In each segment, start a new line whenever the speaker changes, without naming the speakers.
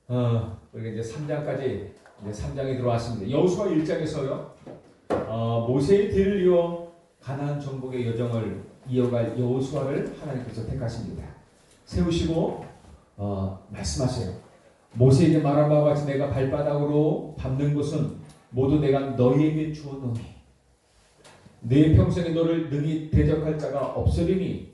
우리가 이제 3장까지 이제 3장에 들어왔습니다. 여호수아 1장에서요. 모세의 뒤를 이어 가나안 정복의 여정을 이어갈 여호수아를 하나님께서 택하십니다. 세우시고 말씀하세요. 모세에게 말한 바와 같이 내가 발바닥으로 밟는 곳은 모두 내가 너희에게 주었노니 내 평생에 너를 능히 대적할 자가 없으리니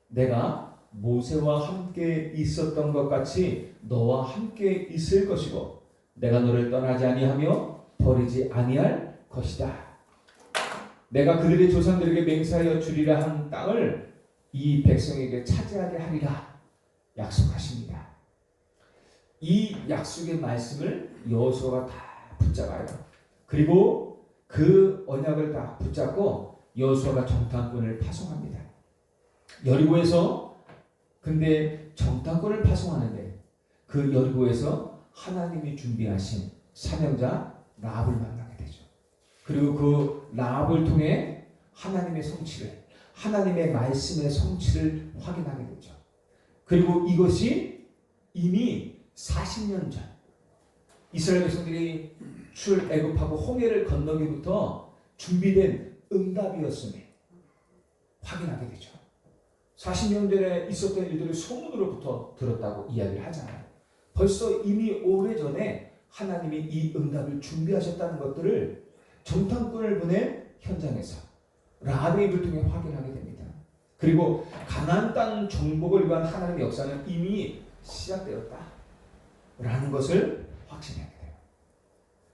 내가 모세와 함께 있었던 것 같이 너와 함께 있을 것이고 내가 너를 떠나지 아니하며 버리지 아니할 것이다. 내가 그들의 조상들에게 맹세하여 주리라 한 땅을 이 백성에게 차지하게 하리라 약속하십니다. 이 약속의 말씀을 여호수아가 다 붙잡아요. 그리고 그 언약을 다 붙잡고 여호수아가 정탐꾼을 파송합니다. 여리고에서 근데 정탐꾼을 파송하는데 그 여리고에서 하나님이 준비하신 사명자 라합을 만나게 되죠. 그리고 그 라합을 통해 하나님의 성취를, 하나님의 말씀의 성취를 확인하게 되죠. 그리고 이것이 이미 40년 전 이스라엘 백성들이 출애굽하고 홍해를 건너기부터 준비된 응답이었음을 확인하게 되죠. 40년 전에 있었던 일들을 소문으로부터 들었다고 이야기를 하잖아요. 벌써 이미 오래전에 하나님이 이 응답을 준비하셨다는 것들을 정탐꾼을 보낸 현장에서 라합의 입을 통해 확인하게 됩니다. 그리고 가나안 땅 정복을 위한 하나님의 역사는 이미 시작되었다라는 것을 확신하게 돼요.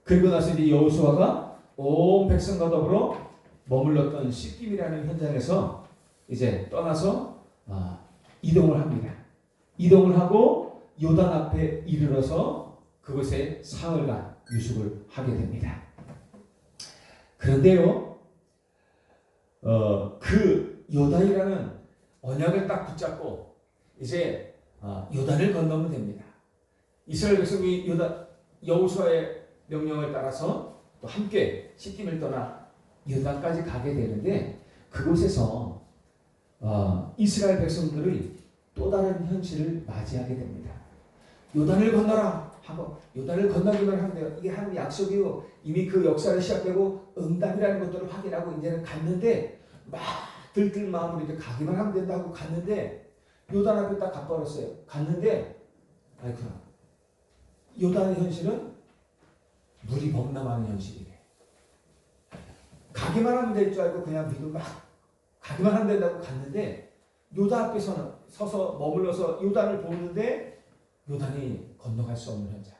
그리고 나서 이제 여호수아가 온 백성과 더불어 머물렀던 시딤이라는 현장에서 이제 떠나서 이동을 합니다. 이동을 하고 요단 앞에 이르러서 그곳에 사흘간 유숙을 하게 됩니다. 그런데요, 그 요단이라는 언약을 딱 붙잡고 이제 요단을 건너면 됩니다. 이스라엘 백성이 여호수아의 명령을 따라서 또 함께 시딤을 떠나 요단까지 가게 되는데 그곳에서 이스라엘 백성들의 또 다른 현실을 맞이하게 됩니다. 요단을 건너라 하고 요단을 건너기만 하면 돼요. 이게 하나님의 약속이고 이미 그 역사를 시작되고 응답이라는 것들을 확인하고 이제는 갔는데 막 들뜰 마음으로 이제 가기만 하면 된다고 갔는데 요단 앞에 딱 가버렸어요. 갔는데 아이쿠나 요단의 현실은 물이 범람하는 현실이래. 가기만 하면 될 줄 알고 그냥 믿고 막 가기만 하면 된다고 갔는데 요단 앞에 서서 머물러서 요단을 보는데 요단이 건너갈 수 없는 현장.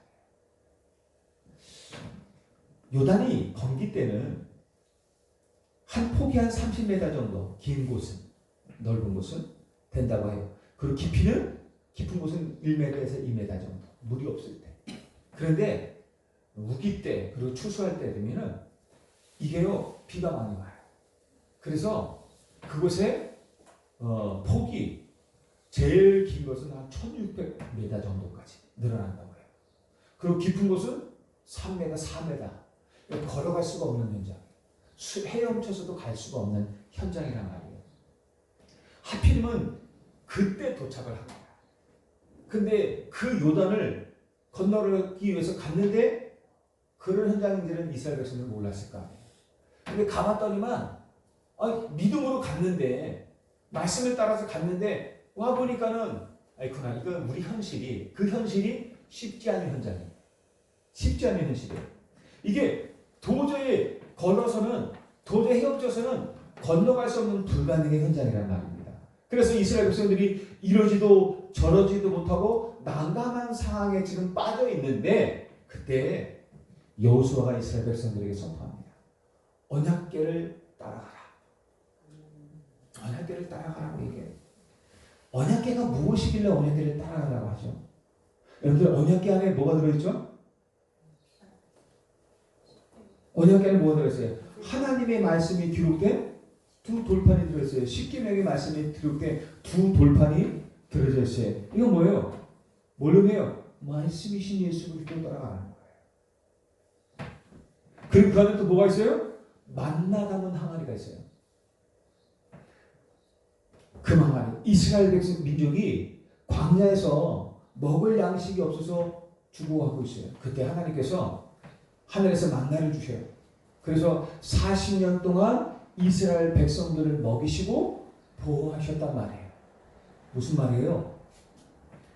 요단이 건기 때는 한 폭이 한 30m 정도 긴 곳은 넓은 곳은 된다고 해요. 그리고 깊은 곳은 1m에서 2m 정도 물이 없을 때. 그런데 우기 때 그리고 추수할 때 되면은 이게요 비가 많이 와요. 그래서 그곳에 폭이 제일 긴 것은 한 1600m 정도까지 늘어난다고 해요. 그리고 깊은 곳은 3m, 4m 걸어갈 수가 없는 현장. 헤엄쳐서도 갈 수가 없는 현장이란 말이에요. 하필이면 그때 도착을 합니다. 근데 그 요단을 건너기 위해서 갔는데 그런 현장인지는 이스라엘 백성들은 몰랐을 거 아니에요. 근데 가봤더니만 믿음으로 갔는데 말씀을 따라서 갔는데 와 보니까는 아이쿠나 이건 우리 현실이 그 현실이 쉽지 않은 현장이에요. 쉽지 않은 현실이에요. 이게 도저히 걸어서는 도저히 헤엄쳐서는 건너갈 수 없는 불가능의 현장이라는 말입니다. 그래서 이스라엘 백성들이 이러지도 저러지도 못하고 난감한 상황에 지금 빠져 있는데 그때 여호수아가 이스라엘 백성들에게 선포합니다. 언약궤를 따라가라. 언약궤를 따라가라고 얘기해요. 언약궤가 무엇이길래 언약궤를 따라가라고 하죠? 여러분들 언약궤 안에 뭐가 들어있죠? 언약궤는 뭐가 들어있어요? 하나님의 말씀이 기록된 두 돌판이 들어있어요. 십계명의 말씀이 기록된 두 돌판이 들어져 있어요. 이건 뭐예요? 뭘로 해요? 말씀이신 예수 그리스도 따라가는 거예요. 그리고 그 안에 또 뭐가 있어요? 만나 담은 항아리가 있어요. 그 항아리. 이스라엘 백성 민족이 광야에서 먹을 양식이 없어서 주고 하고 있어요. 그때 하나님께서 하늘에서 만나를 주셔요. 그래서 40년 동안 이스라엘 백성들을 먹이시고 보호하셨단 말이에요. 무슨 말이에요?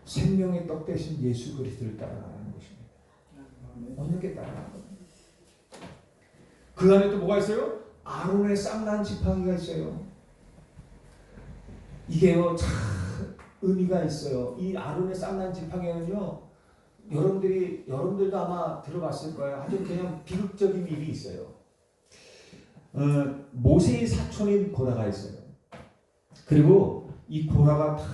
생명의 떡 대신 예수 그리스도를 따라가는 것입니다. 언약에 따라가는 겁니다. 그 안에 또 뭐가 있어요? 아론의 쌍난 지팡이가 있어요. 이게요 참 의미가 있어요. 이 아론의 쌍난 지팡이는요, 여러분들도 아마 들어봤을 거예요. 아주 그냥 비극적인 일이 있어요. 모세의 사촌인 고라가 있어요. 그리고 이 고라가 다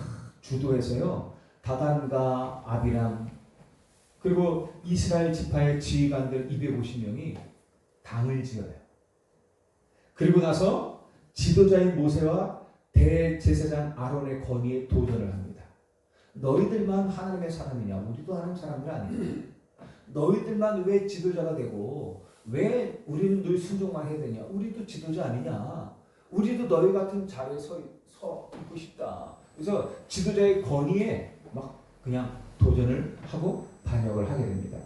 주도해서요, 다단과 아비람 그리고 이스라엘 지파의 지휘관들 250명이 당을 지어요. 그리고 나서 지도자인 모세와 대제사장 아론의 권위에 도전을 합니다. 너희들만 하나님의 사람이냐? 우리도 하나님 사람이 아니야. 너희들만 왜 지도자가 되고 왜 우리는 늘 순종만 해야 되냐? 우리도 지도자 아니냐? 우리도 너희 같은 자리에 서 있고 싶다. 그래서 지도자의 권위에 막 그냥 도전을 하고 반역을 하게 됩니다.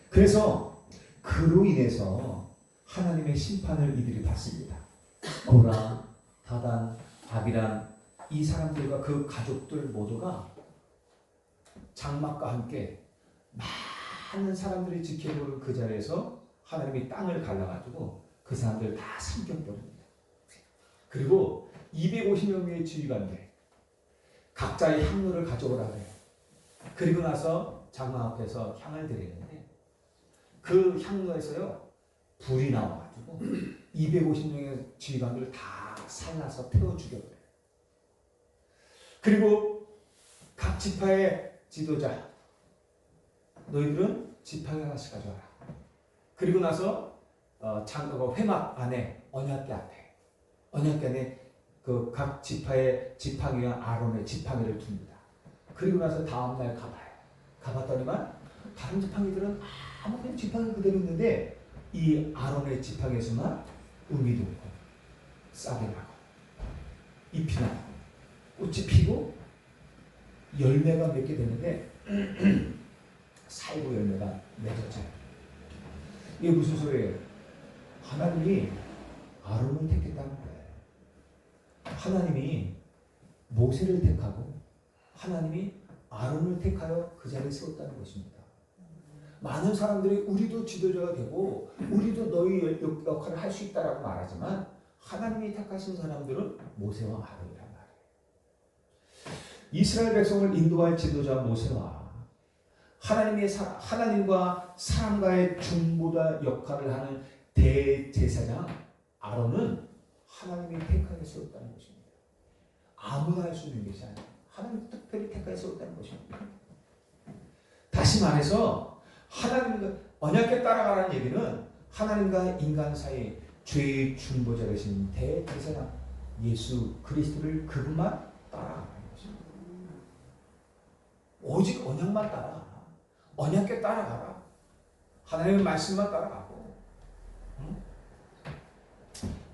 그래서 그로 인해서 하나님의 심판을 이들이 받습니다. 고라, 다단, 아비람 이 사람들과 그 가족들 모두가 장막과 함께 많은 사람들이 지켜보는 그 자리에서 하나님이 땅을 갈라가지고 그 사람들 다 삼켜버립니다. 그리고 250명의 지휘관들 각자의 향로를 가져오라 그래요. 그리고 나서 장막 앞에서 향을 드리는데 그 향로에서요 불이 나와가지고 250명의 지휘관들 다 살라서 태워 죽여버려요. 그리고 각 지파의 지도자 너희들은 지팡이 하나씩 가져와라. 그리고 나서 회막 안에 언약궤 안에 그 각 지파의 지팡이와 아론의 지팡이를 둡니다. 그리고 나서 다음날 가봤더니만 다른 지팡이들은 아무 지팡이 그대로 있는데 이 아론의 지팡이에서만 음이 돋고 싹이 나고 잎이 나고 꽃이 피고 열매가 맺게 되는데 살구 열매가 맺어져요. 이게 무슨 소리예요? 하나님이 아론을 택했다는 거예요. 하나님이 모세를 택하고 하나님이 아론을 택하여 그 자리에 세웠다는 것입니다. 많은 사람들이 우리도 지도자가 되고 우리도 너희 역할을 할 수 있다라고 말하지만 하나님이 택하신 사람들은 모세와 아론이란 말이에요. 이스라엘 백성을 인도할 지도자 모세와 하나님과 사람과의 중보자 역할을 하는 대제사장 아론은 하나님이 택하여 세웠다는 것입니다. 아무나 할 수 있는 것이 아니에요. 하나님이 특별히 택하여 세웠다는 것입니다. 다시 말해서 하나님과 언약에 따라가라는 얘기는 하나님과 인간 사이 죄의 중보자 되신 대제사장 예수 그리스도를 그분만 따라가는 것입니다. 오직 언약만 따라가라. 언약에 따라가라. 하나님의 말씀만 따라가고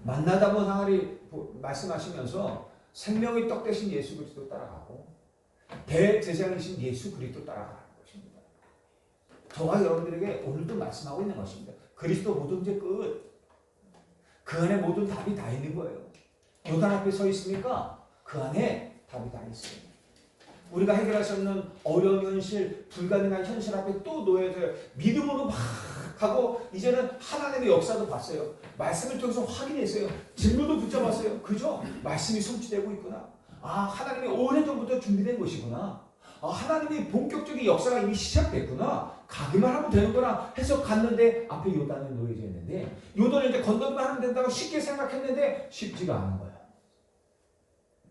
만나다 본 항아리 말씀하시면서 생명의 떡 대신 예수 그리스도 따라가고 대제사장이신 예수 그리스도 따라가는 것입니다. 저와 여러분들에게 오늘도 말씀하고 있는 것입니다. 그리스도 모든 죄 끝. 그 안에 모든 답이 다 있는 거예요. 요단 앞에 서 있으니까 그 안에 답이 다 있어요. 우리가 해결할 수 없는 어려운 현실, 불가능한 현실 앞에 또 놓여야 돼요. 믿음으로 막 하고 이제는 하나님의 역사도 봤어요. 말씀을 통해서 확인했어요. 진로도 붙잡았어요. 그죠? 말씀이 성취되고 있구나. 하나님이 오래전부터 준비된 것이구나. 하나님의 본격적인 역사가 이미 시작됐구나. 가기만 하면 되는구나 해서 갔는데 앞에 요단에 놓여져 있는데 요단을 이제 건너기만 하면 된다고 쉽게 생각했는데 쉽지가 않은 거야.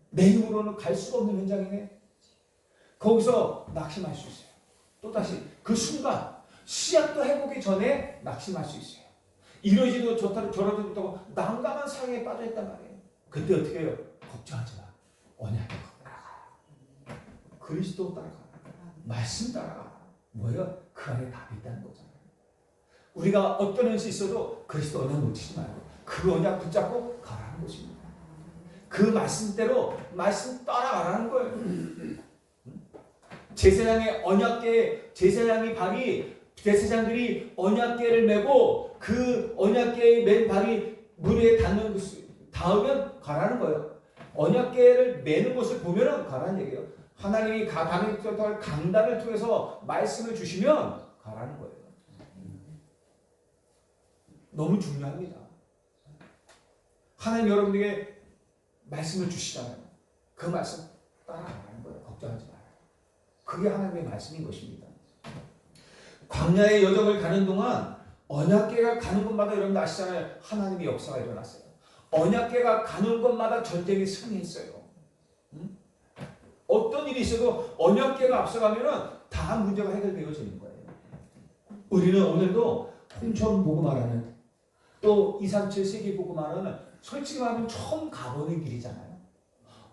내 힘으로는 갈 수가 없는 현장이네. 거기서 낙심할 수 있어요. 또다시 그 순간 씨앗도 해보기 전에 낙심할 수 있어요. 이러지도 저러지도 못하고 난감한 상황에 빠져있단 말이에요. 그때 어떻게 해요? 걱정하지 마. 언약에 따라가. 그리스도 따라가. 말씀 따라가. 뭐예요? 그 안에 답이 있다는 거잖아요. 우리가 어떤 현실이 있어도 그리스도 언약 놓치지 말고 그 언약 붙잡고 가라는 것입니다. 그 말씀대로 말씀 따라가라는 거예요. 제사장의 언약궤, 제사장들이 언약궤를 메고 그 언약궤에 맨 발이 물 위에 닿으면 가라는 거예요. 언약궤를 메는 것을 보면은 가라는 얘기예요. 하나님이 강단을 통해서 말씀을 주시면 가라는 거예요. 너무 중요합니다. 하나님 여러분에게 말씀을 주시잖아요. 그 말씀 따라가라는 거예요. 걱정하지 말아요. 그게 하나님의 말씀인 것입니다. 광야의 여정을 가는 동안 언약궤가 가는 곳마다 여러분 아시잖아요. 하나님의 역사가 일어났어요. 언약궤가 가는 곳마다 전쟁이 승리했어요. 어떤 일이 있어도 언약궤가 앞서가면은 다 문제가 해결되어지는 거예요. 우리는 오늘도 홍천 복음화라는 또 237 세계 복음화라는 솔직히 말하면 처음 가보는 길이잖아요.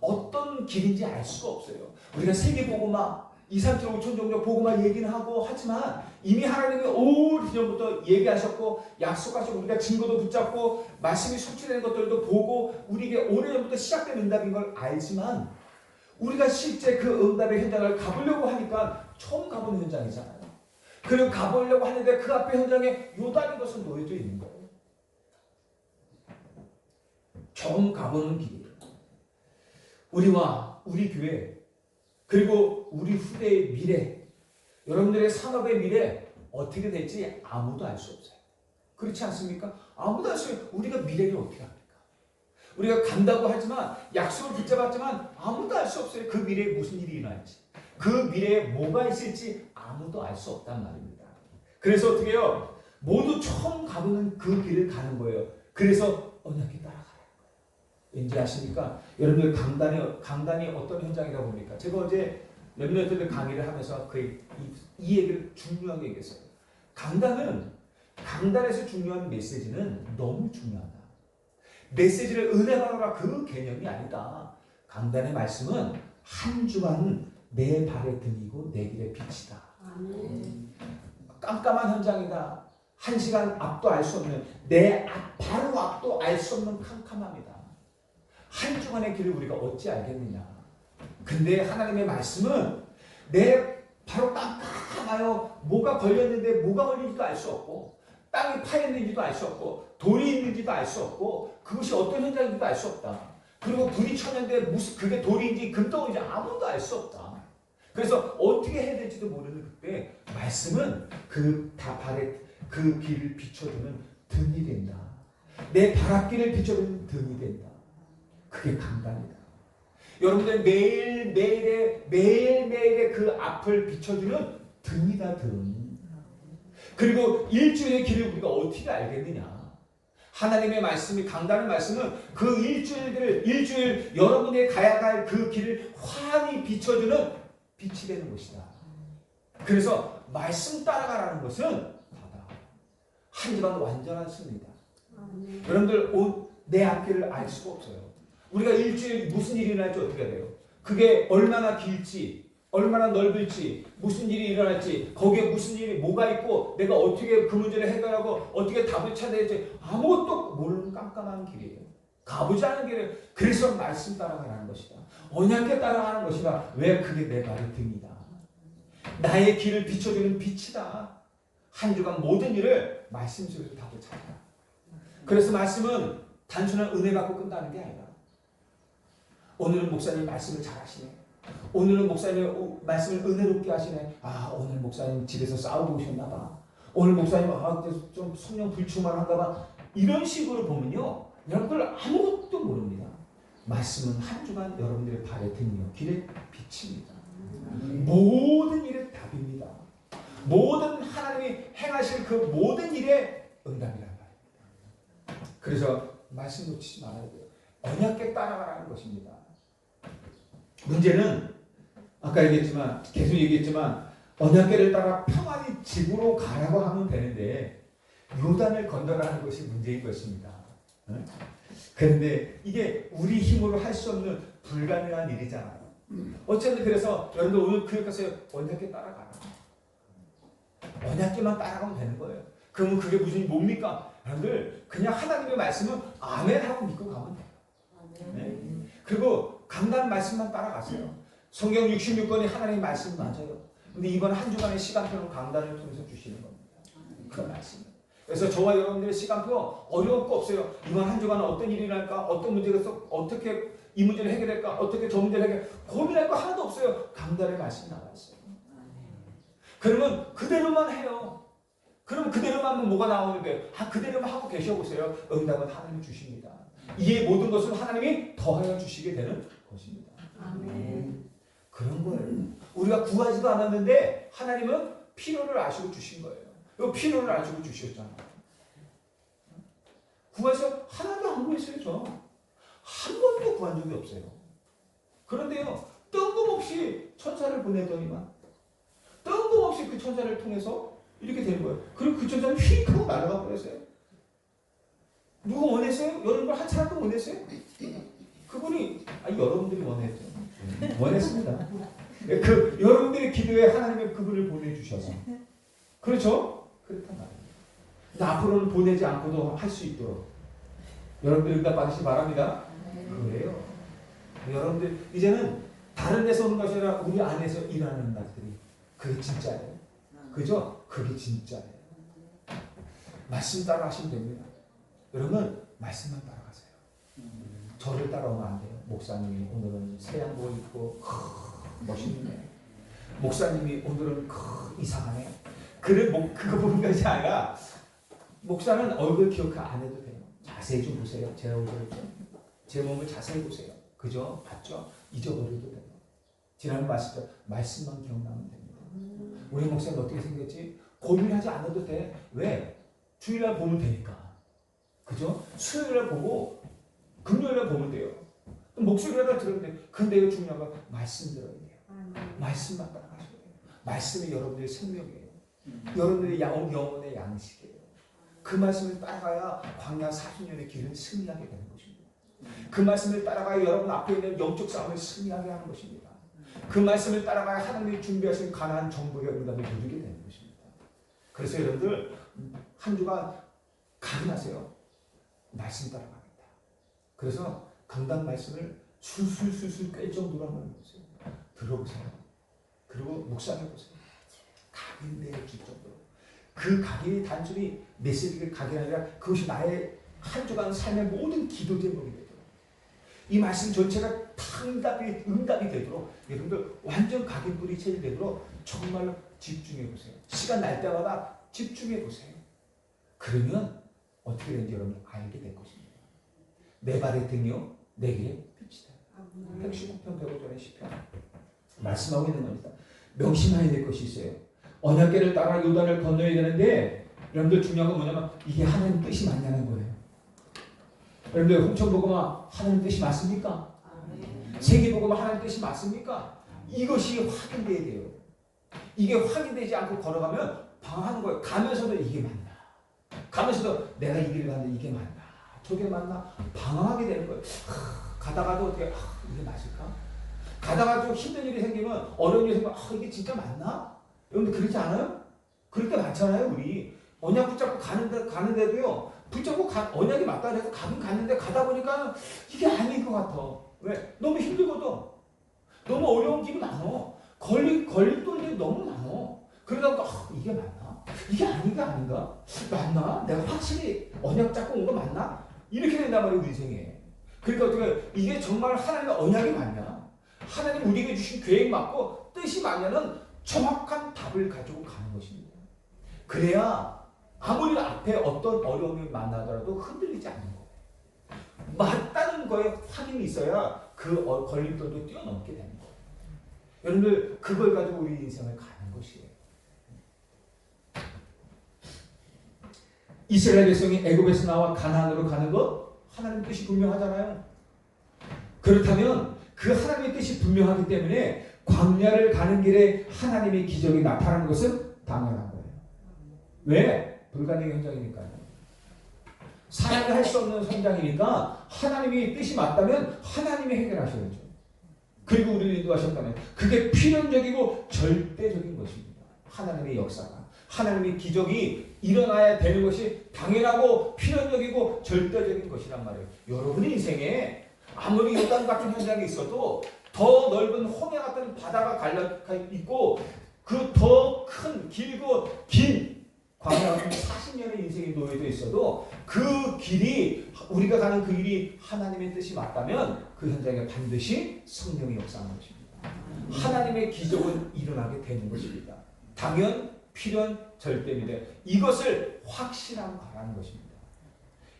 어떤 길인지 알 수가 없어요. 우리가 세계 복음화 237 5천 종족 복음화 얘기는 하고 하지만 이미 하나님이 오래전부터 얘기하셨고 약속하시고 우리가 증거도 붙잡고 말씀이 성취되는 것들도 보고 우리에게 오래전부터 시작된 응답인 걸 알지만 우리가 실제 그 응답의 현장을 가보려고 하니까 처음 가보는 현장이잖아요. 그리고 가보려고 하는데 그 앞에 현장에 요단인 것은 놓여져 있는 거예요. 처음 가보는 길이에요. 우리와 우리 교회 그리고 우리 후대의 미래, 여러분들의 산업의 미래 어떻게 될지 아무도 알 수 없어요. 그렇지 않습니까? 아무도 알 수 없어요. 우리가 미래를 어떻게 합니까? 우리가 간다고 하지만 약속을 붙잡았지만 아무도 알 수 없어요. 그 미래에 무슨 일이 일어날지. 그 미래에 뭐가 있을지 아무도 알 수 없단 말입니다. 그래서 어떻게 해요? 모두 처음 가보는 그 길을 가는 거예요. 그래서 언약궤 따라가라는 거예요. 왠지 아십니까? 여러분들 강단이 어떤 현장이다 봅니까? 제가 어제 렘넌트들 강의를 하면서 이 얘기를 중요하게 얘기했어요. 강단에서 중요한 메시지는 너무 중요하다. 메시지를 은혜 받아라 그 개념이 아니다. 강단의 말씀은 한 주간 내 발의 등이고 내 길의 빛이다. 깜깜한 현장이다. 한 시간 앞도 알 수 없는 내 바로 앞도 알 수 없는 캄캄함이다. 한 주간의 길을 우리가 어찌 알겠느냐. 근데 하나님의 말씀은 내 바로 깜깜하여 뭐가 걸렸는데 뭐가 걸린지도 알 수 없고 땅이 파였는지도 알 수 없고 돌이 있는지도 알 수 없고 그것이 어떤 현장인지도 알 수 없다. 그리고 불이 쳤는데 무슨 그게 돌인지 금덩이인지 아무도 알 수 없다. 그래서 어떻게 해야 될지도 모르는 그때 말씀은 그 발에 그 길을 비춰주는 등이 된다. 내 발앞길을 비춰주는 등이 된다. 그게 강단이다. 여러분들 매일매일의 그 앞을 비춰주는 등이다 등. 그리고 일주일의 길을 우리가 어떻게 알겠느냐. 하나님의 말씀이 강단의 말씀은 그 일주일 여러분이 가야 할 그 길을 환히 비춰주는 빛이 되는 것이다. 그래서 말씀 따라가라는 것은 바다. 한 집안 완전한 승리다. 여러분들 내 앞길을 알 수가 없어요. 우리가 일주일 무슨 일이 일어날지 어떻게 돼요? 그게 얼마나 길지, 얼마나 넓을지, 무슨 일이 일어날지, 거기에 무슨 일이 뭐가 있고 내가 어떻게 그 문제를 해결하고 어떻게 답을 찾아야지 아무것도 모르는 깜깜한 길이에요. 가보지 않은 길이에요. 그래서 말씀 따라가라는 것이다. 언약궤 따라가는 것이다. 왜? 그게 내 발의 등이다. 나의 길을 비춰주는 빛이다. 한 주간 모든 일을 말씀 속에서 답을 찾아라. 그래서 말씀은 단순한 은혜 받고 끝나는 게 아니라 오늘은 목사님 말씀을 잘 하시네. 오늘은 목사님 말씀을 은혜롭게 하시네. 오늘 목사님 집에서 싸우고 오셨나 봐. 오늘 목사님 좀 성령 불충만 한가 봐. 이런 식으로 보면요. 여러분들 아무것도 모릅니다. 말씀은 한 주간 여러분들의 발의 등이요. 길의 빛입니다. 모든 일의 답입니다. 모든 하나님이 행하실 그 모든 일의 응답이란 말입니다. 그래서 말씀 놓치지 말아야 돼요. 언약궤 따라가라는 것입니다. 문제는 아까 얘기했지만 계속 얘기했지만 언약궤를 따라 평안히 집으로 가라고 하면 되는데 요단을 건너라는 것이 문제인 것입니다. 그런데 이게 우리 힘으로 할 수 없는 불가능한 일이잖아요. 어쨌든 그래서 여러분들 오늘 교회 가서 언약궤 따라가라. 언약궤만 따라가면 되는 거예요. 그러면 그게 무슨 뭡니까? 여러분들 그냥 하나님의 말씀은 아멘 하고 믿고 가면 돼요. 네? 그리고 강단 말씀만 따라가세요. 성경 66권이 하나님의 말씀 맞아요. 근데 이번 한 주간의 시간표는 강단을 통해서 주시는 겁니다. 그 말씀. 그래서 저와 여러분들의 시간표 어려울 거 없어요. 이번 한 주간은 어떤 일이 날까? 어떤 문제가 있어? 어떻게 이 문제를 해결할까? 어떻게 저 문제를 해결? 고민할 거 하나도 없어요. 강단의 말씀이 나와 있어요. 그러면 그대로만 해요. 그럼 그대로만 하면 뭐가 나오는데? 그대로만 하고 계셔보세요. 응답은 하나님이 주십니다. 이에 모든 것을 하나님이 더하여 주시게 되는 것입니다.
아멘.
그런 거예요. 우리가 구하지도 않았는데 하나님은 필요를 아시고 주신 거예요. 이 필요를 아시고 주셨잖아요. 구해서 하나도 안 구했어요. 저. 한 번도 구한 적이 없어요. 그런데요. 뜬금없이 천사를 보내더니만 뜬금없이 그 천사를 통해서 이렇게 되는 거예요. 그리고 그 천사는 휙 하고 날아가 버렸어요. 누가 원했어요? 여러분들 한 사람도 원했어요? 그분이 여러분들이 원했죠. 원했습니다. 그 여러분들의 기도에 하나님의 그분을 보내주셔서 그렇죠? 그렇단 말이에요. 근데 앞으로는 보내지 않고도 할 수 있도록 여러분들 응답 받으시기 바랍니다. 그래요. 여러분들 이제는 다른 데서 오는 것이 아니라 우리 안에서 일하는 응답들이 그게 진짜예요. 그죠? 그게 진짜예요. 말씀 따라 하시면 됩니다. 여러분 말씀만 따라가세요. 저를 따라오면 안 돼요. 목사님이 오늘은 새 양복 입고 멋있네. 목사님이 오늘은 이상하네. 그거 보는 것이 아니라 목사는 얼굴 기억 안 해도 돼요. 자세히 좀 보세요. 제 얼굴을 좀. 제 몸을 자세히 보세요. 그죠? 봤죠? 잊어버려도 돼요. 지난 말씀만 기억나면 됩니다. 우리 목사님 어떻게 생겼지? 고민하지 않아도 돼. 왜? 주일날 보면 되니까. 그죠? 수요일날 보고 금요일날 보면 돼요. 목소리라도 들으면 돼요. 근데 이거 중요한 건 말씀 들어야 돼요. 말씀만 따라가셔야 돼요. 말씀이 여러분들의 생명이에요. 여러분들의 영혼의 양식이에요. 그 말씀을 따라가야 광야 40년의 길을 승리하게 되는 것입니다. 그 말씀을 따라가야 여러분 앞에 있는 영적 싸움을 승리하게 하는 것입니다. 그 말씀을 따라가야 하나님이 준비하신 가나안 정복의 응답을 누리게 되는 것입니다. 그래서 여러분들 한 주간 각인하세요. 말씀 따라갑니다. 그래서 강단 말씀을 술술술술 꿰 정도로 한번 보세요. 들어보세요. 그리고 묵상해보세요. 각인되어 줄 정도로. 그 각인이 단순히 메시지의 각인이 아니라 그것이 나의 한 주간 삶의 모든 기도 제목이 되도록 이 말씀 전체가 다 응답이 되도록 여러분들 완전 각인불이 체질되도록 정말로 집중해보세요. 시간 날 때마다 집중해보세요. 그러면 어떻게 되는지 여러분 알게 될 것입니다. 내 발의 등이요 내 길의 빛이다. 115편 105절의 시편 말씀하고 있는 겁니다. 명심해야 될 것이 있어요. 언약궤를 따라 요단을 건너야 되는데 여러분들 중요한 건 뭐냐면 이게 하나님 뜻이 맞냐는 거예요. 여러분들 홍천복음화 하나님 뜻이 맞습니까? 세계복음화 하나님 뜻이 맞습니까? 이것이 확인돼야 돼요. 이게 확인되지 않고 걸어가면 방황하는 거예요. 가면서도 이게 맞나? 가면서도 내가 이 길을 갔는데 이게 맞나? 저게 맞나? 방황하게 되는 거예요. 가다가도 어떻게 이게 맞을까? 가다가 좀 힘든 일이 생기면 어려운 일이 생기면 이게 진짜 맞나? 여러분들 그렇지 않아요? 그럴 때 많잖아요. 우리 언약 붙잡고 가는데도요. 붙잡고 언약이 맞다 해서 가긴 갔는데 가다 보니까 이게 아닌 것 같아. 왜? 너무 힘들거든. 너무 어려운 길이 많어. 걸릴 돈이 너무 많어. 그러다 보니까 이게 맞나? 이게 아닌가? 맞나? 내가 확실히 언약 잡고 온 거 맞나? 이렇게 된단 말이에요. 인생에. 그러니까 어떻게 이게 정말 하나님의 언약이 맞냐? 하나님 우리에게 주신 계획 맞고 뜻이 맞냐는 정확한 답을 가지고 가는 것입니다. 그래야 아무리 앞에 어떤 어려움이 만나더라도 흔들리지 않는 거예요. 맞다는 거에 확인이 있어야 그 걸림돌도 뛰어넘게 되는 거예요. 여러분들 그걸 가지고 우리 인생을 가는 것이에요. 이스라엘 백성이 애굽에서 나와 가나안으로 가는 것 하나님의 뜻이 분명하잖아요. 그렇다면 그 하나님의 뜻이 분명하기 때문에 광야를 가는 길에 하나님의 기적이 나타나는 것은 당연한 거예요. 왜? 불가능의 현장이니까요. 사람이 할 수 없는 현장이니까 하나님의 뜻이 맞다면 하나님이 해결하셔야죠. 그리고 우리를 인도하셨다면 그게 필연적이고 절대적인 것입니다. 하나님의 역사가. 하나님의 기적이 일어나야 되는 것이 당연하고 필연적이고 절대적인 것이란 말이에요. 여러분의 인생에 아무리 요단 같은 현장이 있어도 더 넓은 홍해 같은 바다가 갈라 있고 그 더 큰 길고 긴 광야 같은 40년의 인생이 놓여져 있어도 그 길이 우리가 가는 그 길이 하나님의 뜻이 맞다면 그 현장에 반드시 성령이 역사하는 것입니다. 하나님의 기적은 일어나게 되는 것입니다. 당연, 필연, 절대입니다. 이것을 확신하고 가라는 것입니다.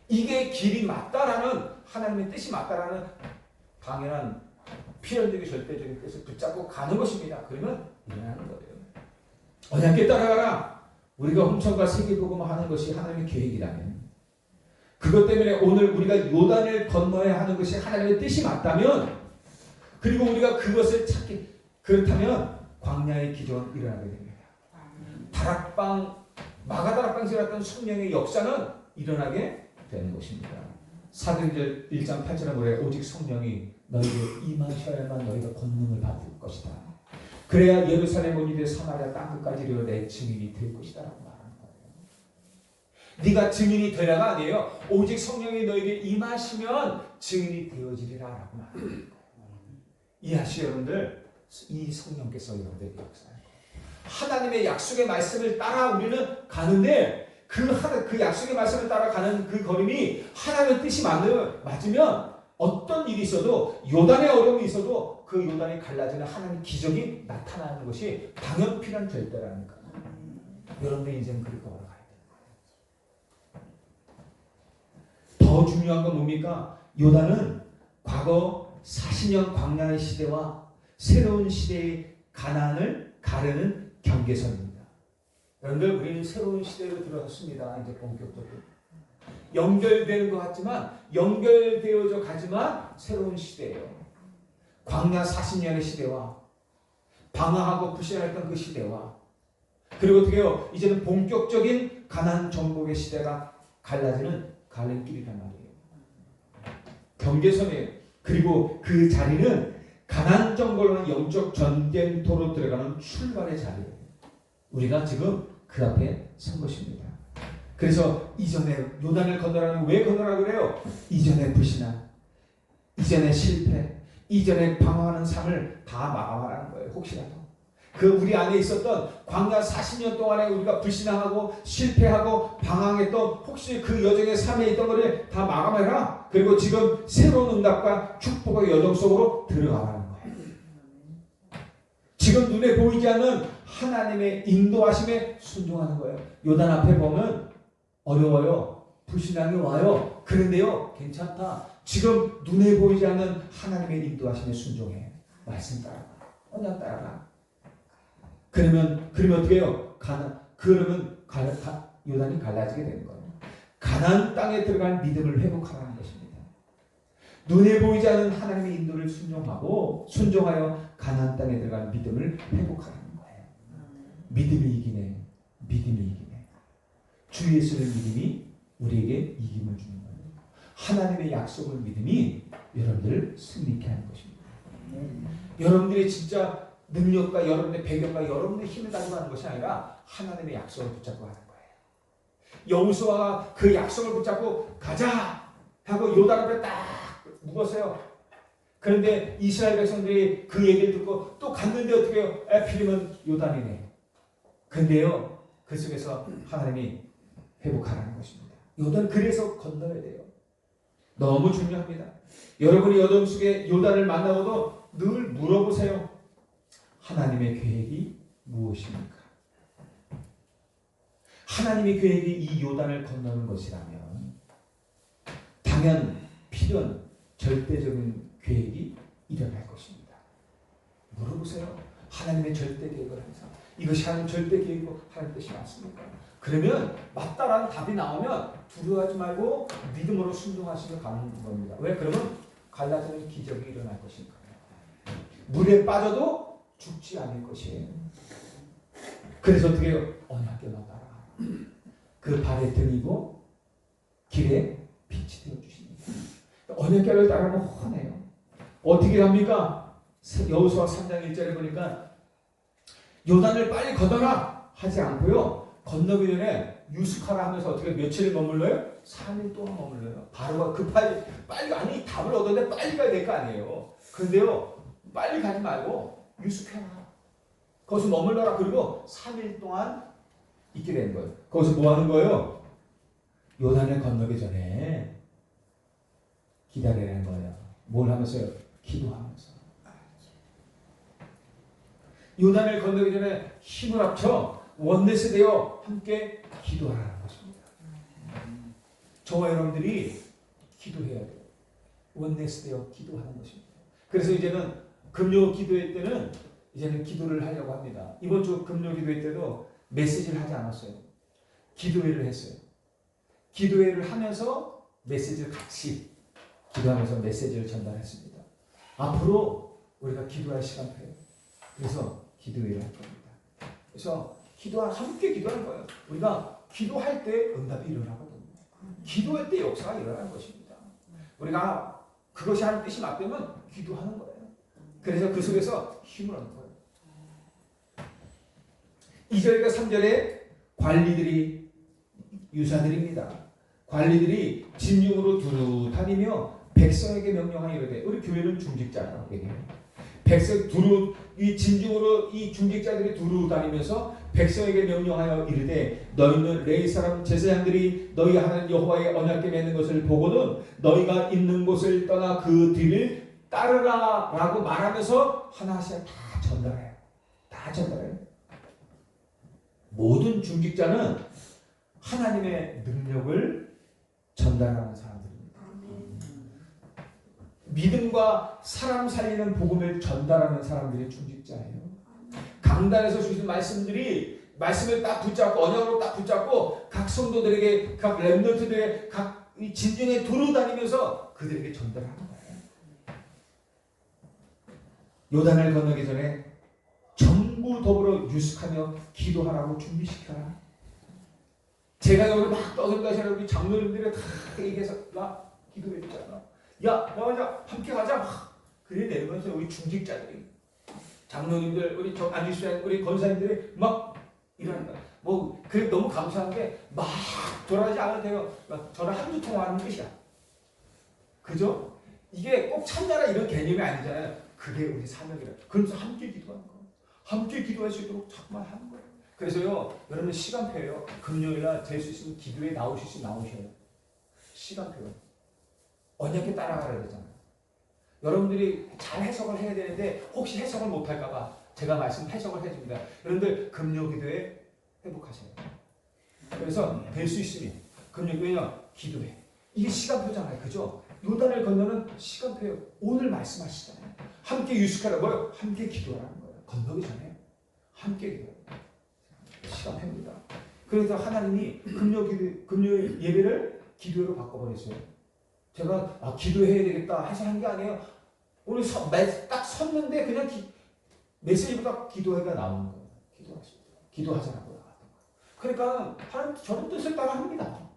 이게 길이 맞다라는 하나님의 뜻이 맞다라는 당연한 필연적인 절대적인 뜻을 붙잡고 가는 것입니다. 그러면 일어나는 거예요. 언약궤 따라가라. 우리가 홍천과 세계복음을 하는 것이 하나님의 계획이라면 그것 때문에 오늘 우리가 요단을 건너야 하는 것이 하나님의 뜻이 맞다면 그리고 우리가 그것을 찾기 그렇다면 광야의 기적은 일어나게 됩니다. 다락방 마가다락방에서 성령의 역사는 일어나게 되는 것입니다. 사도행전 1장 8절에 뭐래? 오직 성령이 너희에게 임하셔야만 너희가 권능을 받을 것이다. 그래야 예루살렘 온 이들 사마리아 땅끝까지 이르러 내 증인이 될 것이다 라고 말하는 거예요. 네가 증인이 되라가 아니에요. 오직 성령이 너에게 임하시면 증인이 되어지리라 라고 말하는 거예요. 이해하시죠 여러분들? 이 성령께서 여러분들에게 역사하는 거예요. 하나님의 약속의 말씀을 따라 우리는 가는데 그 약속의 말씀을 따라가는 그 걸음이 하나님의 뜻이 맞으면 어떤 일이 있어도 요단의 어려움이 있어도 그 요단이 갈라지는 하나님의 기적이 나타나는 것이 당연 필요한 절대라는 거예요. 여러분의 인생은 그렇게 걸어가야 돼요. 더 중요한 건 뭡니까? 요단은 과거 40년 광야의 시대와 새로운 시대의 가난을 가르는 경계선입니다. 여러분들 우리는 새로운 시대로 들어섰습니다. 이제 본격적으로. 연결되는 것 같지만 연결되어져 가지만 새로운 시대예요. 광야 40년의 시대와 방황하고 불신했던 그 시대와 그리고 어떻게 해요? 이제는 본격적인 가나안 정복의 시대가 갈라지는 갈림길이란 말이에요. 경계선이에요. 그리고 그 자리는 가나안 정복을 하는 영적 전쟁터로 들어가는 출발의 자리예요. 우리가 지금 그 앞에 선 것입니다. 그래서 이전에 요단을 건너라는 왜 건너라고 그래요? 이전에 불신한, 이전에 실패, 이전에 방황하는 삶을 다 마감하라는 거예요. 혹시라도 그 우리 안에 있었던 광야 40년 동안에 우리가 불신앙하고 실패하고 방황했던 혹시 그 여정의 삶에 있던 것을 다 마감해라. 그리고 지금 새로운 응답과 축복의 여정 속으로 들어가라는 거예요. 지금 눈에 보이지 않는 하나님의 인도하심에 순종하는 거예요. 요단 앞에 보면 어려워요. 불신앙이 와요. 그런데요, 괜찮다. 지금 눈에 보이지 않는 하나님의 인도하심에 순종해. 말씀 따라가. 언약 따라가. 그러면 어떻게 해요? 그러면 요단이 갈라지게 되는 거예요. 가나안 땅에 들어간 믿음을 회복하라는 것입니다. 눈에 보이지 않는 하나님의 인도를 순종하여 가나안 땅에 들어간 믿음을 회복하라는 거예요. 믿음이 이기네. 믿음이 이기네. 주 예수를 믿음이 우리에게 이김을 주는 거예요. 하나님의 약속을 믿음이 여러분들을 승리케 하는 것입니다. 여러분들의 진짜 능력과 여러분의 배경과 여러분의 힘을 가지고 하는 것이 아니라 하나님의 약속을 붙잡고 하는 거예요. 여호수아가 그 약속을 붙잡고 가자 하고 요단 앞에 딱 묵었어요. 그런데 이스라엘 백성들이 그 얘기를 듣고 또 갔는데 어떻게 해요? 에필이면 요단이네. 근데요, 그 속에서 하나님이 회복하라는 것입니다. 요단 그래서 건너야 돼요. 너무 중요합니다. 여러분이 여름 속에 요단을 만나고도 늘 물어보세요. 하나님의 계획이 무엇입니까? 하나님의 계획이 이 요단을 건너는 것이라면 당연, 필연, 절대적인 계획이 일어날 것입니다. 물어보세요. 하나님의 절대 계획을 항상 이것이 하나님 절대 계획이고 하나님 뜻이 맞습니까? 그러면 맞다라는 답이 나오면 두려워하지 말고 믿음으로 순종하시며 가는 겁니다. 왜? 그러면 갈라지는 기적이 일어날 것이니까. 물에 빠져도 죽지 않을 것이에요. 그래서 어떻게 해요? 언약궤 따라 그 발에 등이고 길에 빛이 되어주십니다. 언약궤를 따르면 훤해요. 어떻게 합니까? 여호수아 3장 1절에 보니까 요단을 빨리 건너라 하지 않고요. 건너기 전에 유숙하라 하면서 어떻게 며칠을 머물러요? 3일 동안 머물러요. 바로가 급하게 빨리 아니 답을 얻었는데 빨리 가야 될 거 아니에요. 그런데요 빨리 가지 말고 유숙해라. 거기서 머물러라. 그리고 3일 동안 있게 되는 거예요. 거기서 뭐 하는 거예요? 요단을 건너기 전에 기다리라는 거예요. 뭘 하면서요? 기도하면서. 요단을 건너기 전에 힘을 합쳐 원넷이 되어 함께 기도하라는 것입니다. 저와 여러분들이 기도해야 돼요. 원넷이 되어 기도하는 것입니다. 그래서 이제는 금요 기도회 때는 이제는 기도를 하려고 합니다. 이번 주 금요 기도회 때도 메시지를 하지 않았어요. 기도회를 했어요. 기도회를 하면서 메시지를 같이 기도하면서 메시지를 전달했습니다. 앞으로 우리가 기도할 시간표예요. 그래서 기도회를 할 겁니다. 그래서 함께 기도하는 거예요. 우리가 기도할 때 응답이 일어나거든요. 기도할 때 역사가 일어나는 것입니다. 우리가 그것이 하는 뜻이 맞다면 기도하는 거예요. 그래서 그 속에서 힘을 얻는 거예요. 2절과 3절에 관리들이 유사들입니다. 관리들이 진중으로 두루 다니며 백성에게 명령하여 이르되, 우리 교회는 중직자라고 얘기해요. 백성 두루 이 진중으로 이 중직자들이 두루 다니면서 백성에게 명령하여 이르되, 너희는 레위 사람 제사장들이 너희 하나님 여호와의 언약궤 맺는 것을 보고는 너희가 있는 곳을 떠나 그 뒤를 따르라라고 말하면서 하나씩 다 전달해요. 다 전달해요. 모든 중직자는 하나님의 능력을 전달하는 사람들입니다. 믿음과 사람 살리는 복음을 전달하는 사람들이 중직자예요. 강단에서 주신 말씀을 딱 붙잡고 언약으로 딱 붙잡고 각 성도들에게, 각 렘넌트들에게, 각 진중에 두루 다니면서 그들에게 전달하는 거예요. 요단을 건너기 전에 전부 더불어 유숙하며 기도하라고 준비시켜라. 제가 여기 막 떠들다시는 우리 장로님들이 다 얘기해서, 야, 기도해 주잖아. 야, 함께 가자. 그래 내는 거죠. 우리 중직자들이, 장로님들, 우리 안주수장, 우리 권사님들이 막 이러는 거야. 뭐 그래 너무 감사한 게 막 돌아가지 않아도 돼요. 전화 한두 통화하는 것이야. 그죠? 이게 꼭 참나라 이런 개념이 아니잖아요. 그게 우리 사명이라. 그러면서 함께 기도하는 거. 함께 기도할 수 있도록 자꾸만 하는 거예요. 그래서요, 여러분 시간표예요. 금요일날 될 수 있으면 기도에 나오실 수 나오셔요. 시간표. 언약에 따라가야 되잖아요. 여러분들이 잘 해석을 해야 되는데 혹시 해석을 못할까봐 제가 해석을 해줍니다. 여러분들 금요 기도에 회복하세요. 그래서 될 수 있으면 금요 기도냐 기도해. 이게 시간표잖아요. 그죠? 요단을 건너는 시간표예요. 오늘 말씀하시잖아요. 함께 유숙하라. 뭐요? 함께 기도하라는 거예요. 건너기 전에 함께 기도해요. 시간표입니다. 그래서 하나님이 금요 예배를 기도로 바꿔버렸어요. 제가 기도해야 되겠다 해서 한 게 아니에요. 오늘 딱 섰는데 그냥 메시지보다 기도회가 나오는 거예요. 기도하자라고요. 그러니까 하나님 저런 뜻을 따라 합니다.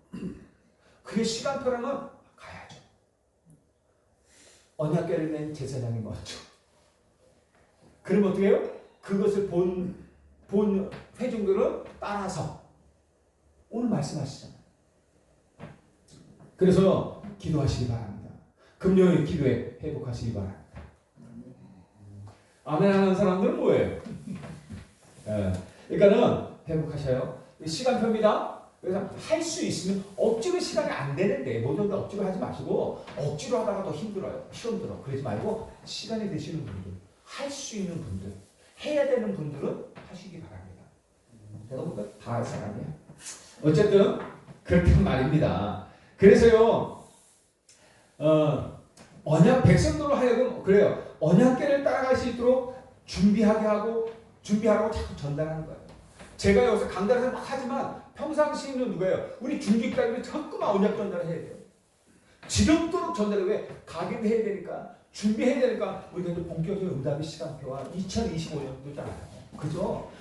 그게 시간표라면 가야죠. 언약궤를 맨 제사장이 먼저. 그럼 어떻게 해요? 그것을 본 회중들은 따라서 오늘 말씀하시잖아요. 그래서 기도하시기 바랍니다. 금요일 기도에 회복하시기 바랍니다. 아멘 하는 사람들은 뭐예요? 그러니까는 회복하셔요. 시간표입니다. 그래서 할 수 있으면 억지로 시간이 안 되는데 모든 걸 억지로 하지 마시고 억지로 하다가 더 힘들어요. 시험 들어. 그러지 말고 시간이 되시는 분들, 할 수 있는 분들, 해야 되는 분들은 하시기 바랍니다. 제가 보니까 다 할 사람이야. 어쨌든 그렇단 말입니다. 그래서요, 언약 백성들로 하여금 그래요. 언약궤를 따라갈 수 있도록 준비하라고 자꾸 전달하는 거예요. 제가 여기서 강단에서 막 하지만 평상시에는 누구예요? 우리 중직자들이 자꾸만 언약 전달을 해야 돼요. 지겹도록 전달해. 왜? 가긴 해야 되니까, 준비해야 되니까. 우리가 이제 본격적인 응답의 시간표와 2025년도잖아요. 그죠?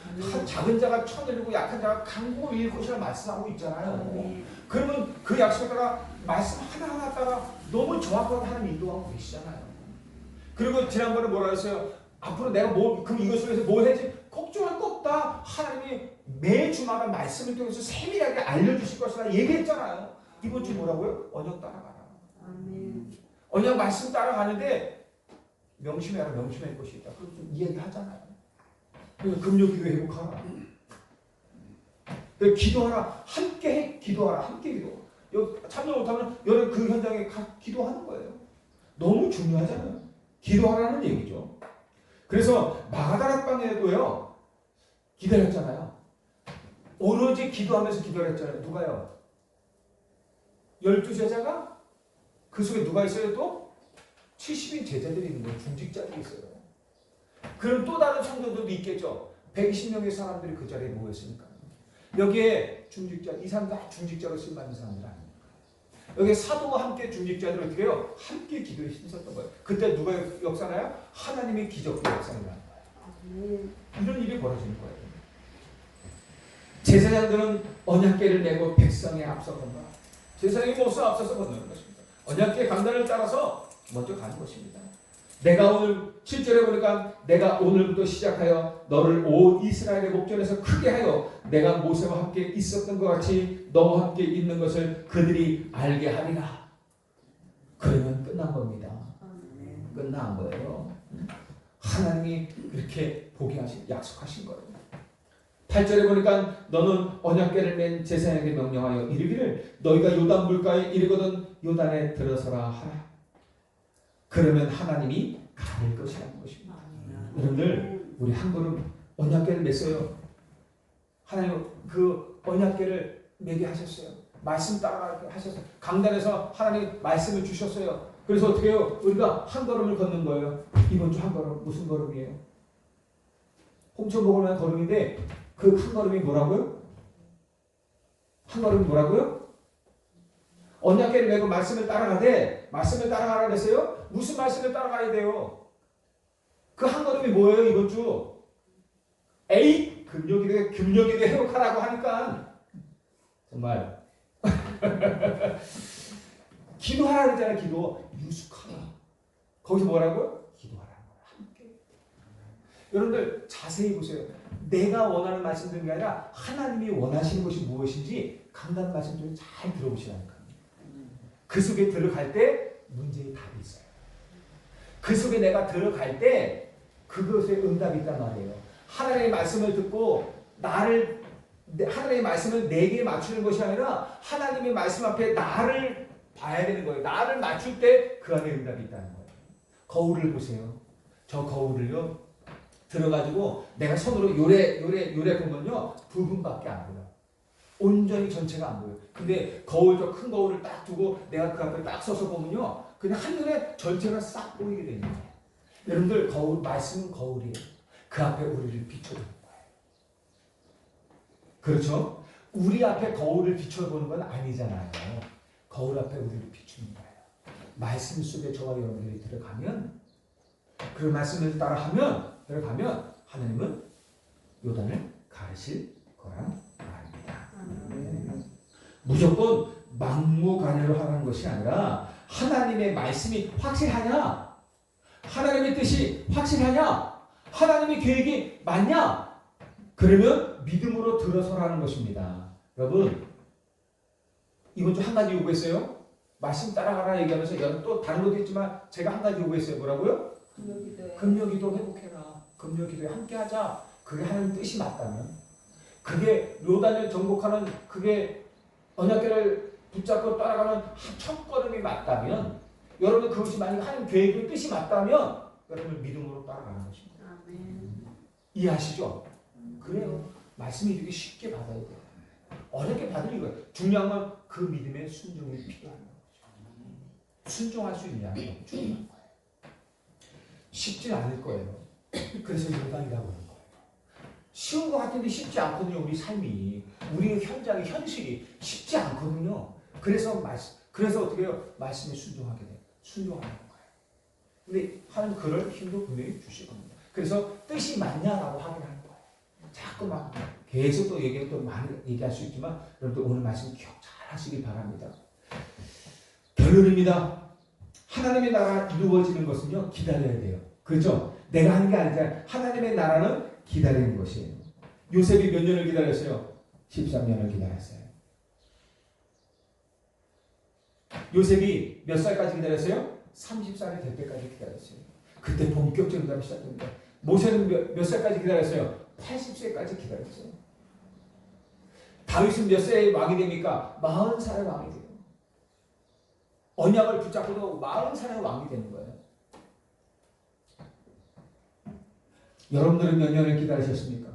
작은 자가 천을 이루고 약한 자가 강국을 이룰 것이라 말씀하고 있잖아요. 그러면 그 약속을 따라 말씀 하나하나 따라 너무 정확하게 하나님 인도하고 계시잖아요. 그리고 지난번에 뭐라 했어요? 앞으로 내가 그럼 이것을 위해서 뭘 해야지? 걱정할 거 없다. 하나님이 매 주마다 말씀을 통해서 세밀하게 알려주실 것이라 얘기했잖아요. 이번 주 뭐라고요? 언약 따라가라. 언약 말씀 따라가는데 명심해라. 명심할 것이 있다. 그걸 좀 이야기하잖아요. 그래서 금요기도 회복하라. 기도하라. 함께 기도하라. 함께 기도. 참여 못하면 여러분 그 현장에 기도하는 거예요. 너무 중요하잖아요. 기도하라는 얘기죠. 그래서 마가다락 방에도요. 기다렸잖아요. 오로지 기도하면서 기도했잖아요. 누가요? 12제자가? 그 속에 누가 있어요 또? 70인 제자들이 있는 거예요. 중직자들이 있어요. 그럼 또 다른 성도들도 있겠죠. 120명의 사람들이 그 자리에 모였으니까. 여기에 중직자, 이 사람 다 중직자로 쓰임받는 사람들 아닙니까? 여기 사도와 함께 중직자들 어떻게 해요? 함께 기도에 힘썼던 거예요. 그때 누가 역사나요? 하나님의 기적도 역사나는 거예요. 이런 일이 벌어지는 거예요. 제사장들은 언약궤를 메고 백성에 앞서 건다. 제사장이 못서 앞서서 건너는 것입니다. 언약궤 강단을 따라서 먼저 가는 것입니다. 내가 오늘 7절에 보니까 내가 오늘부터 시작하여 너를 온 이스라엘의 목전에서 크게 하여 내가 모세와 함께 있었던 것 같이 너와 함께 있는 것을 그들이 알게 하리라. 그러면 끝난 겁니다. 끝난 거예요. 하나님이 그렇게 보게 하신 약속하신 거예요. 8절에 보니까 너는 언약궤를 맨 제사장에게 명령하여 이르기를 너희가 요단 물가에 이르거든 요단에 들어서라 하라. 그러면 하나님이 가릴 것이라는 것입니다. 여러분들 우리 한 걸음 언약궤를 맸어요. 하나님 그 언약궤를 매게 하셨어요. 말씀 따라가게 하셨어요. 강단에서 하나님 말씀을 주셨어요. 그래서 어떻게 해요? 우리가 한 걸음을 걷는 거예요. 이번 주 한 걸음 무슨 걸음이에요? 홈쳐 먹을 만한 걸음인데 그 한 걸음이 뭐라고요? 한 걸음이 뭐라고요? 언약궤를 메고 말씀을 따라가되 말씀을 따라가라 그랬어요? 무슨 말씀을 따라가야 돼요? 그 한 걸음이 뭐예요 이번 주? 에이! 금요기도 회복하라고 하니까 정말 기도하라 그랬잖아요. 기도. 유숙하라. 거기서 뭐라고요? 기도하라는 거예요. 함께. 여러분들 자세히 보세요. 내가 원하는 말씀 듣는 게 아니라 하나님이 원하시는 것이 무엇인지 강단 말씀 좀 잘 들어보시라니까. 그 속에 들어갈 때 문제의 답이 있어요. 그 속에 내가 들어갈 때 그것에 응답이 있단 말이에요. 하나님의 말씀을 듣고 하나님의 말씀을 내게 맞추는 것이 아니라 하나님의 말씀 앞에 나를 봐야 되는 거예요. 나를 맞출 때 그 안에 응답이 있다는 거예요. 거울을 보세요. 저 거울을요. 들어가지고 내가 손으로 요래 보면요. 부분밖에 안 보여. 온전히 전체가 안 보여요. 근데 저 큰 거울을 딱 두고 내가 그 앞에 딱 서서 보면요. 그냥 한눈에 전체가 싹 보이게 되는 거예요. 여러분들 말씀은 거울이에요. 그 앞에 우리를 비춰주는 거예요. 그렇죠? 우리 앞에 거울을 비춰보는 건 아니잖아요. 거울 앞에 우리를 비추는 거예요. 말씀 속에 저와 여러분들이 들어가면 그 말씀을 들어가면 하나님은 요단을 가르실 거란 말입니다. 무조건 막무가내로 하라는 것이 아니라 하나님의 말씀이 확실하냐? 하나님의 뜻이 확실하냐? 하나님의 계획이 맞냐? 그러면 믿음으로 들어서라는 것입니다. 여러분 이번 주 한 가지 요구했어요. 말씀 따라가라 얘기하면서 여러분 또 다른 것도 있지만 제가 한 가지 요구했어요. 뭐라고요? 금요기도 회복해라. 금요기도에 함께하자. 그게 하나님 뜻이 맞다면 그게 요단을 정복하는 그게 언약궤를 붙잡고 따라가는 첫 걸음이 맞다면 여러분 그것이 만약 하나님 계획의 뜻이 맞다면 여러분 믿음으로 따라가는 것입니다. 이해하시죠? 그래요. 말씀이 되게 쉽게 받아야 돼요. 어렵게 받을 이유가 중요한 건 그 믿음의 순종이 필요한 거죠. 순종할 수 있냐는 게 중요한 거예요. 쉽지 않을 거예요. 그래서 요단이라고 하는 거예요. 쉬운 것 같은데 쉽지 않거든요. 우리 삶이. 우리의 현장의 현실이 쉽지 않거든요. 그래서 어떻게 해요? 말씀에 순종하게 돼요. 순종하는 거예요. 근데 하나님 그럴 힘도 분명히 주실 겁니다. 그래서 뜻이 맞냐라고 확인하는 거예요. 자꾸 막 계속 또 많이 얘기할 수 있지만 여러분들 오늘 말씀 기억 잘 하시길 바랍니다. 결론입니다. 하나님의 나라 이루어지는 것은요 기다려야 돼요. 그렇죠? 내가 하는 게 아니잖아요. 하나님의 나라는 기다리는 것이에요. 요셉이 몇 년을 기다렸어요? 13년을 기다렸어요. 요셉이 몇 살까지 기다렸어요? 30살이 될 때까지 기다렸어요. 그때 본격적인 응답이 시작됩니다. 모세는 몇 살까지 기다렸어요? 80세까지 기다렸어요. 다윗은 몇 세에 왕이 됩니까? 40살에 왕이 돼요. 언약을 붙잡고도 40살에 왕이 되는 거예요. 여러분들은 몇 년을 기다리셨습니까?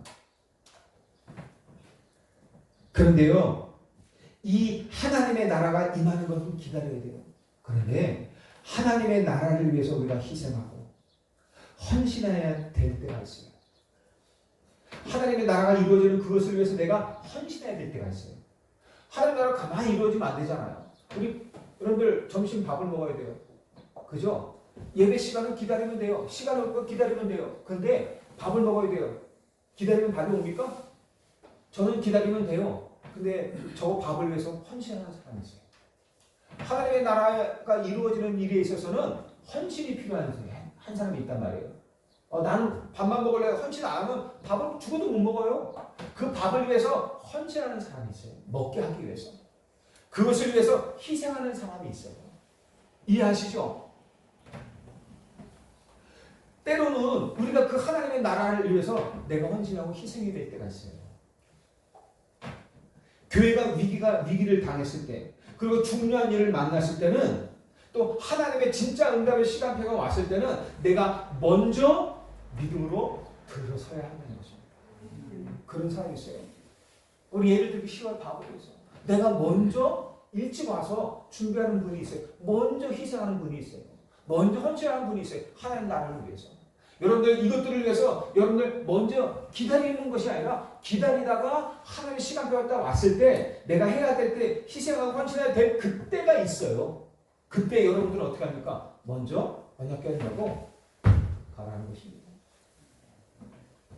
그런데요, 이 하나님의 나라가 임하는 것은 기다려야 돼요. 그런데 하나님의 나라를 위해서 우리가 희생하고 헌신해야 될 때가 있어요. 하나님의 나라가 이루어지는 그것을 위해서 내가 헌신해야 될 때가 있어요. 하나님의 나라가 가만히 이루어지면 안 되잖아요. 우리 여러분들 점심 밥을 먹어야 돼요. 그죠? 예배 시간을 기다리면 돼요. 시간을 없고 기다리면 돼요. 그런데 밥을 먹어야 돼요. 기다리면 밥이 옵니까? 저는 기다리면 돼요. 근데 저 밥을 위해서 헌신하는 사람이 있어요. 하나님의 나라가 이루어지는 일에 있어서는 헌신이 필요한 한 사람이 있단 말이에요. 나는 밥만 먹을래. 헌신 안 하면 밥을 죽어도 못 먹어요. 그 밥을 위해서 헌신하는 사람이 있어요. 먹게 하기 위해서. 그것을 위해서 희생하는 사람이 있어요. 이해하시죠? 때로는 우리가 그 하나님의 나라를 위해서 내가 헌신하고 희생이 될 때가 있어요. 교회가 위기를 당했을 때, 그리고 중요한 일을 만났을 때는, 또 하나님의 진짜 응답의 시간표가 왔을 때는 내가 먼저 믿음으로 들어서야 하는 것입니다. 그런 사람이 있어요. 우리 예를 들기 10월 바보에서 내가 먼저 일찍 와서 준비하는 분이 있어요. 먼저 희생하는 분이 있어요. 먼저 헌신하는 분이 있어요. 하나님 나라를 위해서. 여러분들 이것들을 위해서 여러분들 먼저 기다리는 것이 아니라 기다리다가 하나님의 시간표가 딱 왔을 때 내가 해야 될 때 희생하고 헌신해야 될 그때가 있어요. 그때 여러분들은 어떻게 합니까? 먼저 언약궤하고 가라는 것입니다.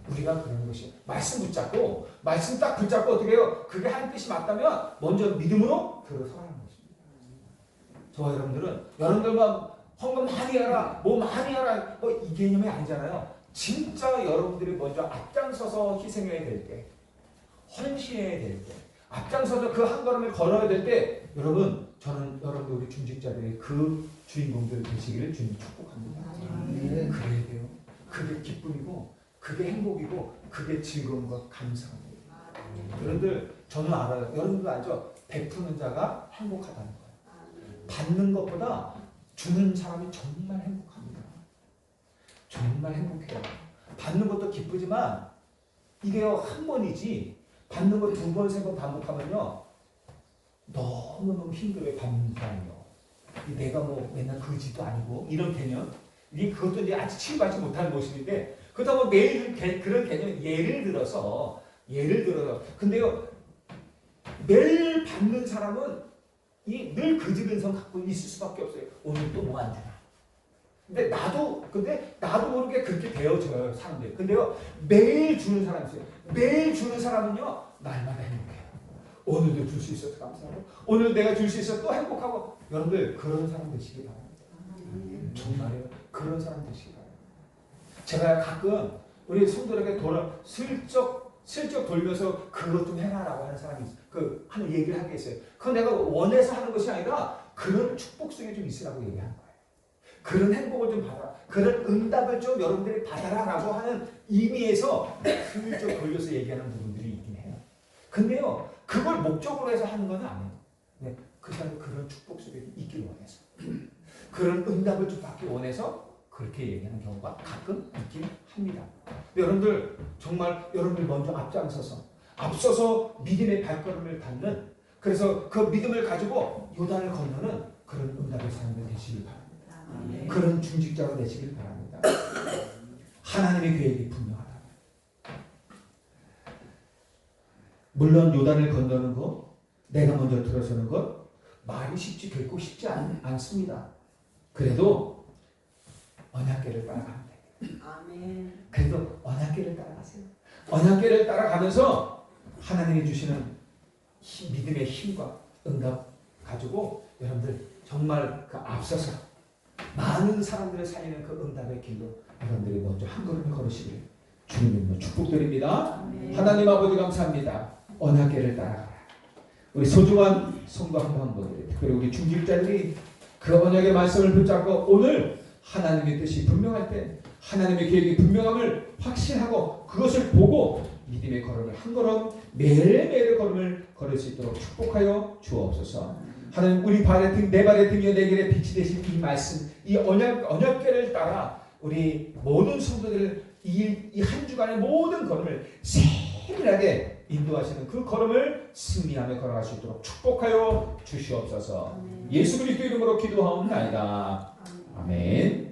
우리가 그런 것이에요. 말씀 붙잡고 말씀 딱 붙잡고 어떻게 해요? 그게 한 뜻이 맞다면 먼저 믿음으로 들어서라는 것입니다. 저와 여러분들만 헌금 많이 하라, 뭐 많이 하라, 뭐 이 개념이 아니잖아요. 진짜 여러분들이 먼저 앞장서서 희생해야 될 때, 헌신해야 될 때, 앞장서서 그 한 걸음을 걸어야 될 때, 저는 여러분들 우리 중직자들의 그 주인공들 되시기를 주님 축복합니다. 그래야 돼요. 그게 기쁨이고, 그게 행복이고, 그게 즐거움과 감사합니다. 여러분들 저는 알아요. 여러분들 알죠? 베푸는 자가 행복하다는 거예요. 받는 것보다 주는 사람이 정말 행복합니다. 정말 행복해요. 받는 것도 기쁘지만 이게요 한 번이지 받는 거 두 번, 세 번 반복하면요 너무너무 힘들어요. 받는 사람이요. 내가 뭐 맨날 거지도 아니고 이런 개념 이게 그것도 이제 아직 치유받지 못하는 모습인데 그렇다고 매일 그런 개념 예를 들어서 근데요 매일 받는 사람은 늘 거짓근성 갖고 있을 수밖에 없어요. 오늘 또 뭐 안 되나. 근데 나도 모르게 그렇게 되어져요, 사람들이. 근데요, 매일 주는 사람이 있어요. 매일 주는 사람은요, 날마다 행복해요. 오늘도 줄 수 있어서 감사하고, 오늘 내가 줄 수 있어서 또 행복하고, 여러분들 그런 사람 되시기 바랍니다. 정말요. 그런 사람 되시기 바랍니다. 제가 가끔 우리 성도들에게 슬쩍 돌면서 그것 좀 해라라고 하는 사람이 있어요. 하는 얘기를 하게 있어요. 그건 내가 원해서 하는 것이 아니라 그런 축복 속에 좀 있으라고 얘기하는 거예요. 그런 행복을 좀 받아라. 그런 응답을 좀 여러분들이 받아라라고 하는 의미에서 슬쩍 돌려서 얘기하는 부분들이 있긴 해요. 근데요, 그걸 목적으로 해서 하는 건 아니에요. 네, 그 사람이 그런 축복 속에 있길 원해서. 그런 응답을 좀 받기 원해서 그렇게 얘기하는 경우가 가끔 있긴 합니다. 여러분들 정말 여러분들 먼저 앞서서 믿음의 발걸음을 닿는 그래서 그 믿음을 가지고 요단을 건너는 그런 응답의 사람들 되시길 바랍니다. 그런 중직자가 되시길 바랍니다. 하나님의 계획이 분명하다. 물론 요단을 건너는 것, 내가 먼저 들어서는 것 말이 결코 쉽지 않습니다. 그래도 언약궤를 따라가면 됩니다. 아멘. 그래도 언약궤를 따라가세요. 언약궤를 따라가면서 하나님이 주시는 믿음의 힘과 응답 가지고 여러분들 정말 그 앞서서 많은 사람들을 살리는 그 응답의 길로 여러분들이 먼저 한 걸음을 걸으시길 주님으로 축복드립니다. 아멘. 하나님 아버지 감사합니다. 언약궤를 따라가라. 우리 소중한 성도 한 분들이 특별히 우리 중직자들이 그 언약의 말씀을 붙잡고 오늘 하나님의 뜻이 분명할 때, 하나님의 계획이 분명함을 확신하고 그것을 보고 믿음의 걸음을 한 걸음 매일매일의 걸음을 걸을 수 있도록 축복하여 주옵소서. 하나님, 우리 발의 등, 내 발의 등이여 내 길에 빛이 되신 이 말씀, 이 언약궤를 따라 우리 모든 성도들 이 한 주간의 모든 걸음을 세밀하게 인도하시는 그 걸음을 승리하며 걸어갈 수 있도록 축복하여 주시옵소서. 예수 그리스도 이름으로 기도하옵나이다. 아멘.